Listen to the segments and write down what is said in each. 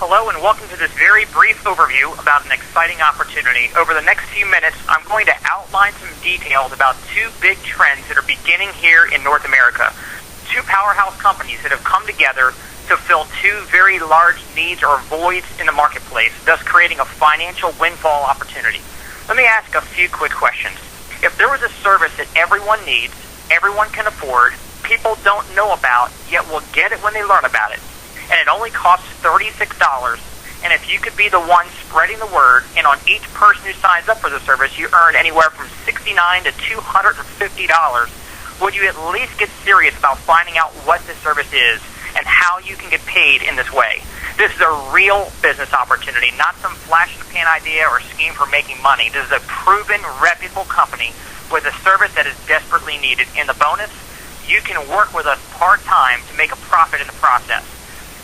Hello and welcome to this very brief overview about an exciting opportunity. Over the next few minutes, I'm going to outline some details about two big trends that are beginning here in North America. Two powerhouse companies that have come together to fill two very large needs or voids in the marketplace, thus creating a financial windfall opportunity. Let me ask a few quick questions. If there was a service that everyone needs, everyone can afford, people don't know about, yet will get it when they learn about it, and it only costs $36, and if you could be the one spreading the word, and on each person who signs up for the service, you earn anywhere from $69 to $250, would you at least get serious about finding out what this service is and how you can get paid in this way? This is a real business opportunity, not some flash-in-the-pan idea or scheme for making money. This is a proven, reputable company with a service that is desperately needed. And the bonus, you can work with us part-time to make a profit in the process.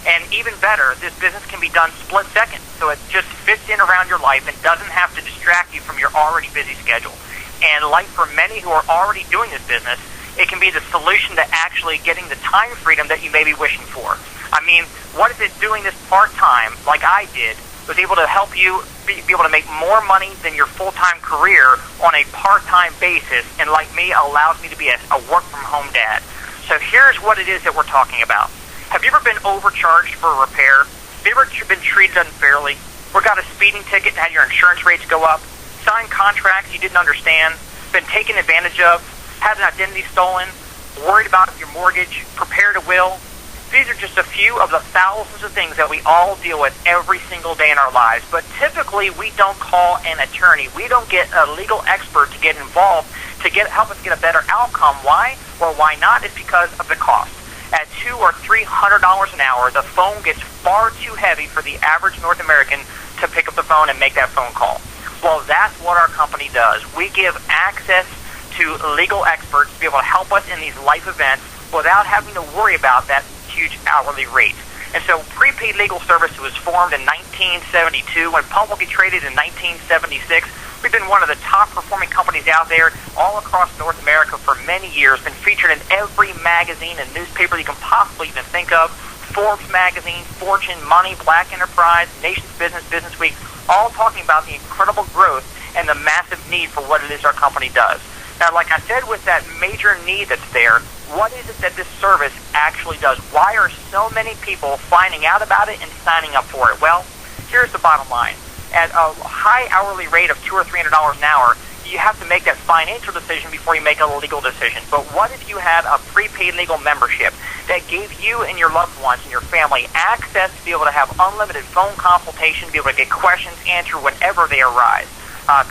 And even better, this business can be done split second, so it just fits in around your life and doesn't have to distract you from your already busy schedule. And like for many who are already doing this business, it can be the solution to actually getting the time freedom that you may be wishing for. I mean, what if it doing this part-time, like I did, was able to help you be able to make more money than your full-time career on a part-time basis, and like me, allows me to be a work-from-home dad. So here's what it is that we're talking about. Have you ever been overcharged for a repair? Have you ever been treated unfairly? Or got a speeding ticket and had your insurance rates go up? Signed contracts you didn't understand? Been taken advantage of? Had an identity stolen? Worried about your mortgage? Prepared a will? These are just a few of the thousands of things that we all deal with every single day in our lives. But typically, we don't call an attorney. We don't get a legal expert to get involved to help us get a better outcome. Why? Or why not? It's because of the cost. At $200 or $300 an hour, the phone gets far too heavy for the average North American to pick up the phone and make that phone call. Well, that's what our company does. We give access to legal experts to be able to help us in these life events without having to worry about that huge hourly rate. And so Prepaid Legal Service was formed in 1972 and publicly traded in 1976. We've been one of the top performing companies out there all across North America for many years, been featured in every magazine and newspaper you can possibly even think of. Forbes magazine, Fortune, Money, Black Enterprise, Nation's Business, Business Week, all talking about the incredible growth and the massive need for what it is our company does. Now, like I said, with that major need that's there, what is it that this service actually does? Why are so many people finding out about it and signing up for it? Well, here's the bottom line. At a high hourly rate of $200 or $300 an hour, you have to make that financial decision before you make a legal decision. But what if you had a prepaid legal membership that gave you and your loved ones and your family access to be able to have unlimited phone consultation, be able to get questions answered whenever they arise?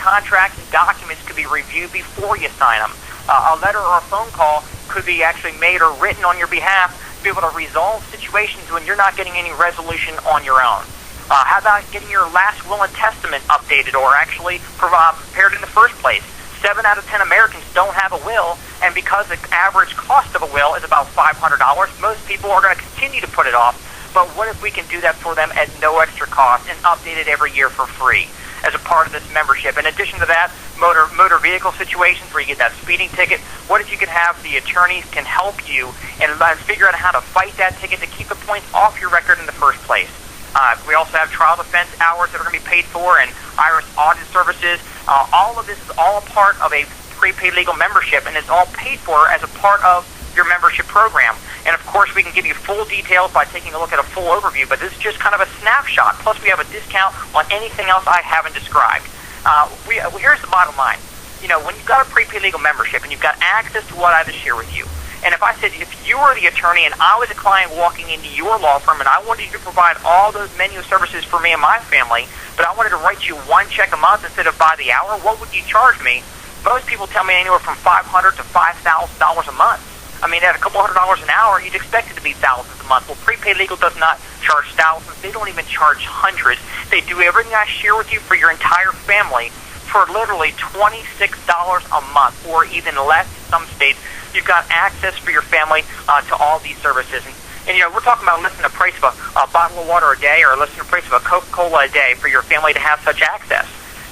Contracts and documents could be reviewed before you sign them. A letter or a phone call could be actually made or written on your behalf to be able to resolve situations when you're not getting any resolution on your own. How about getting your last will and testament updated or actually prepared in the first place? 7 out of 10 Americans don't have a will, and because the average cost of a will is about $500, most people are going to continue to put it off. But what if we can do that for them at no extra cost and update it every year for free as a part of this membership? In addition to that, motor vehicle situations where you get that speeding ticket, what if you could have the attorneys can help you and figure out how to fight that ticket to keep the points off your record in the first place? We also have trial defense hours that are going to be paid for and IRS audit services. All of this is all a part of a prepaid legal membership, and it's all paid for as a part of your membership program. And of course, we can give you full details by taking a look at a full overview, but this is just kind of a snapshot. Plus, we have a discount on anything else I haven't described. Here's the bottom line. You know, when you've got a prepaid legal membership and you've got access to what I just shared with you, and if I said, if you were the attorney and I was a client walking into your law firm and I wanted you to provide all those menu services for me and my family, but I wanted to write you one check a month instead of by the hour, what would you charge me? Most people tell me anywhere from $500 to $5,000 a month. I mean, at a couple $100 an hour, you'd expect it to be thousands a month. Well, Prepaid Legal does not charge thousands. They don't even charge hundreds. They do everything I share with you for your entire family for literally $26 a month, or even less in some states. You've got access for your family to all these services. And, you know, we're talking about less than the price of a bottle of water a day or less than the price of a Coca-Cola a day for your family to have such access.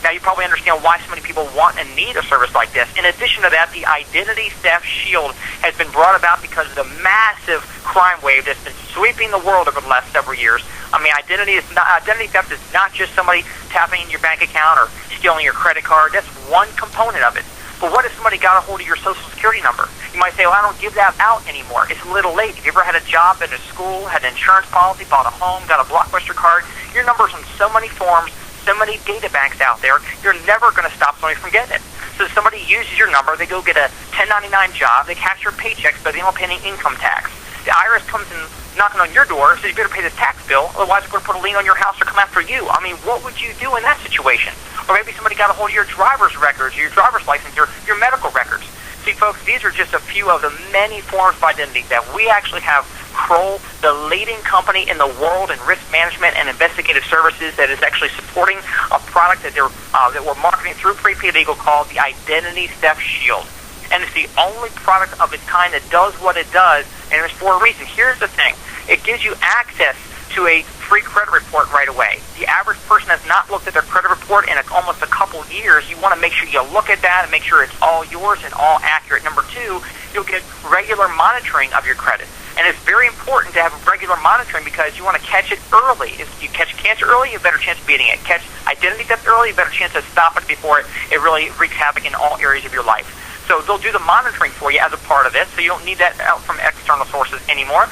Now, you probably understand why so many people want and need a service like this. In addition to that, the Identity Theft Shield has been brought about because of the massive crime wave that's been sweeping the world over the last several years. I mean, identity theft is not just somebody tapping in your bank account or stealing your credit card. That's one component of it. But what if somebody got a hold of your Social Security number? You might say, well, I don't give that out anymore. It's a little late. Have you ever had a job at a school, had an insurance policy, bought a home, got a Blockbuster card? Your number's on so many forms, so many data banks out there, you're never going to stop somebody from getting it. So somebody uses your number, they go get a 1099 job, they cash your paychecks, but they don't pay any income tax. The IRS comes in knocking on your door, so you better pay this tax bill, otherwise they're going to put a lien on your house or come after you. I mean, what would you do in that situation? Or maybe somebody got a hold of your driver's records, or your driver's license, or your medical records. See, folks, these are just a few of the many forms of identity that we actually have. Kroll, the leading company in the world in risk management and investigative services, that is actually supporting a product that we're marketing through Prepaid Legal called the Identity Theft Shield. And it's the only product of its kind that does what it does, and it's for a reason. Here's the thing. It gives you access to a free credit report right away. The average person has not looked at their credit report in almost a couple of years. You want to make sure you look at that and make sure it's all yours and all accurate. Number two, you'll get regular monitoring of your credit. And it's very important to have regular monitoring because you want to catch it early. If you catch cancer early, you have a better chance of beating it. Catch identity theft early, you have a better chance of stopping it before it really wreaks havoc in all areas of your life. So they'll do the monitoring for you as a part of it, so you don't need that out from external sources anymore.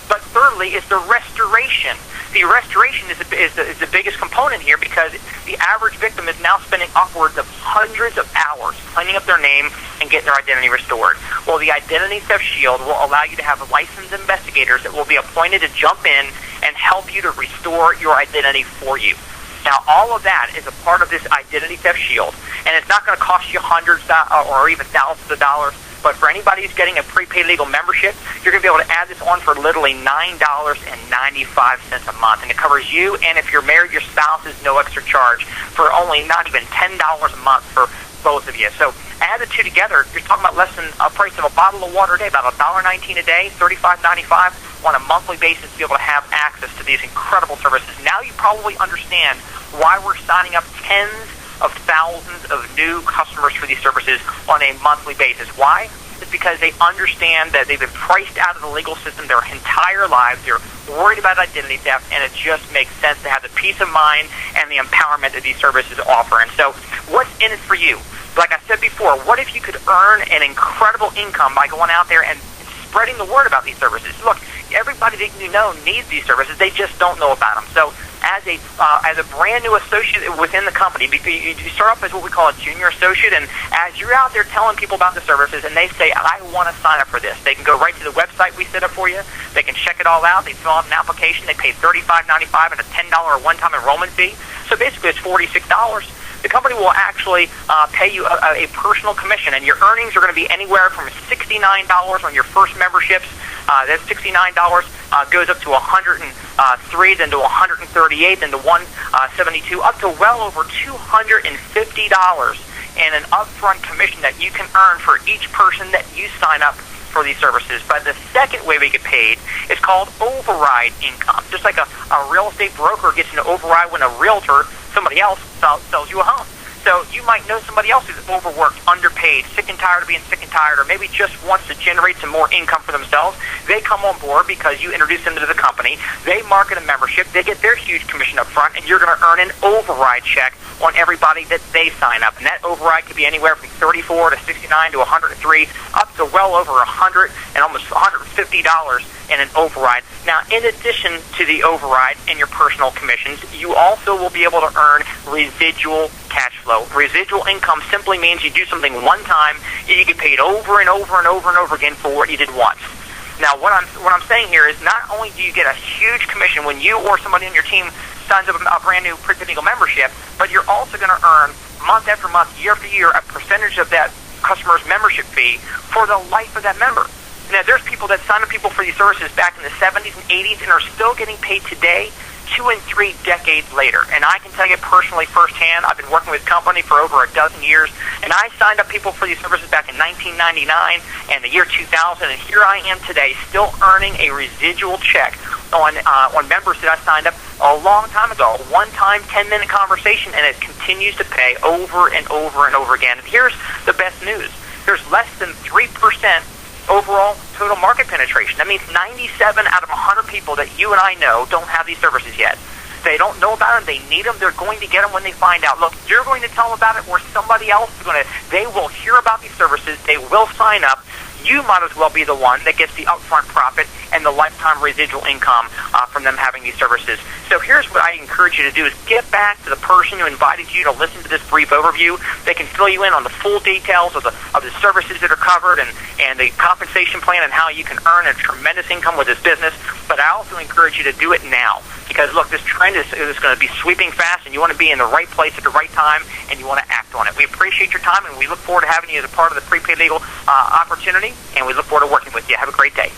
But thirdly is the restoration. The restoration is the biggest component here because the average victim is now spending upwards of hundreds of hours cleaning up their name and getting their identity restored. Well, the Identity Theft Shield will allow you to have licensed investigators that will be appointed to jump in and help you to restore your identity for you. Now, all of that is a part of this Identity Theft Shield, and it's not going to cost you hundreds or even thousands of dollars. But for anybody who's getting a Prepaid Legal membership, you're going to be able to add this on for literally $9.95 a month. And it covers you, and if you're married, your spouse is no extra charge for only not even $10 a month for both of you. So add the two together, you're talking about less than a price of a bottle of water a day, about $1.19 a day, $35.95 on a monthly basis to be able to have access to these incredible services. Now you probably understand why we're signing up tens of thousands of new customers for these services on a monthly basis. Why? It's because they understand that they've been priced out of the legal system their entire lives. They're worried about identity theft, and it just makes sense to have the peace of mind and the empowerment that these services offer. And so what's in it for you? Like I said before, what if you could earn an incredible income by going out there and spreading the word about these services? Look, everybody that you know needs these services. They just don't know about them. So as a brand new associate within the company, you start off as what we call a junior associate, and as you're out there telling people about the services and they say, I want to sign up for this, they can go right to the website we set up for you. They can check it all out. They fill out an application. They pay $35.95 and a $10 one-time enrollment fee. So basically it's $46. The company will actually pay you a personal commission, and your earnings are going to be anywhere from $69 on your first memberships. That $69 goes up to $103, then to $138, then to $172, up to well over $250 in an upfront commission that you can earn for each person that you sign up for these services. But the second way we get paid is called override income. Just like a real estate broker gets an override when a realtor, somebody else, sells you a home. So you might know somebody else who's overworked, underpaid, sick and tired of being sick and tired, or maybe just wants to generate some more income for themselves. They come on board because you introduce them to the company. They market a membership. They get their huge commission up front, and you're going to earn an override check on everybody that they sign up. And that override could be anywhere from $34 to $69 to $103, up to well over $100 and almost $150 in an override. Now, in addition to the override and your personal commissions, you also will be able to earn residual cash flow. Residual income simply means you do something one time, and you get paid over and over and over and over again for what you did once. Now, what I'm saying here is not only do you get a huge commission when you or somebody on your team signs up a brand new Prepaid Legal membership, but you're also going to earn month after month, year after year, a percentage of that customer's membership fee for the life of that member. Now, there's people that signed up people for these services back in the 70s and 80s and are still getting paid today, 2 and 3 decades later. And I can tell you personally firsthand, I've been working with the company for over a dozen years, and I signed up people for these services back in 1999 and the year 2000, and here I am today still earning a residual check on members that I signed up a long time ago, a one-time 10-minute conversation, and it continues to pay over and over and over again. And here's the best news. There's less than 3% overall total market penetration. That means 97 out of 100 people that you and I know don't have these services yet. They don't know about them. They need them. They're going to get them when they find out. Look, you're going to tell them about it, or somebody else is going to. They will hear about these services. They will sign up. You might as well be the one that gets the upfront profit and the lifetime residual income from them having these services. So here's what I encourage you to do is get back to the person who invited you to listen to this brief overview. They can fill you in on the full details of the services that are covered and the compensation plan and how you can earn a tremendous income with this business. But I also encourage you to do it now because, look, this trend is going to be sweeping fast, and you want to be in the right place at the right time, and you want to act on it. We appreciate your time, and we look forward to having you as a part of the Prepaid Legal opportunity, and we look forward to working with you. Have a great day.